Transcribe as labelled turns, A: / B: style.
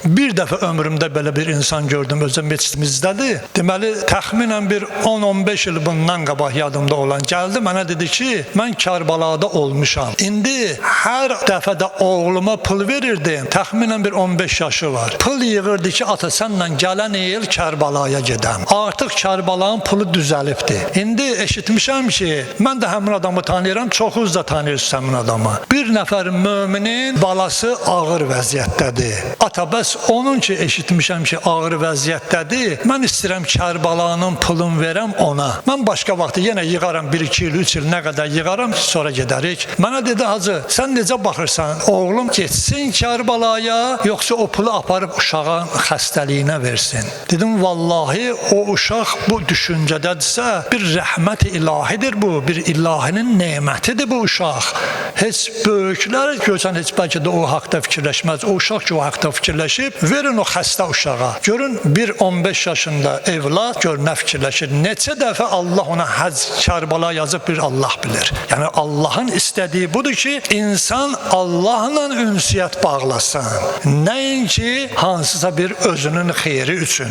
A: Bir dəfə ömrümdə belə bir insan gördüm, özüm meclisimizdədir. Deməli, təxminən bir 10-15 il bundan qabaq yadımda olan gəldi, mənə dedi ki, mən Kərbalada olmuşam. İndi hər dəfədə oğluma pul verirdim, təxminən bir 15 yaşı var. Pul yığırdı ki, ata sənlə gələn il Kərbalaya gedəm. Artıq Kərbalanın pulu düzəlibdir. İndi eşitmişəm ki, mən də həmin adamı tanıyıram, çoxunuz da tanıyırsınız həmin adamı. Bir nəfər müminin balası ağır vəziyyətdədir. Ata, bəs onun ki, eşitmişəm ki, ağır vəziyyətdədir. Mən istəyirəm Kərbalanın pulunu verəm ona. Mən başqa vaxt yenə yığaram 1-2 il, 3 il nə qədər yığaram, sonra gedərik. Mənə dedi, hacı, sən necə baxırsan? Oğlum getsin Kərbalaya, yoxsa o pulu aparıb uşağın xəstəliyinə versin? Dedim, vallahi o uşaq bu düşüncədədirsə, bir rəhmət ilahidir bu, bir ilahinin nemətidir bu uşaq. Heç böyüklər görsən, heç bəlkə də o haqda fikirləşməz. O uşaq ki, o haqda fikirləşib, verin o xəstə uşağa. Görün, bir 15 yaşında evlad, gör nə fikirləşir. Neçə dəfə Allah ona Həc Kərbala yazıb bir Allah bilir. Yəni, Allahın istədiyi budur ki, insan Allahla ünsiyyət bağlasın. Nəinki hansısa bir özünün xeyri üçün.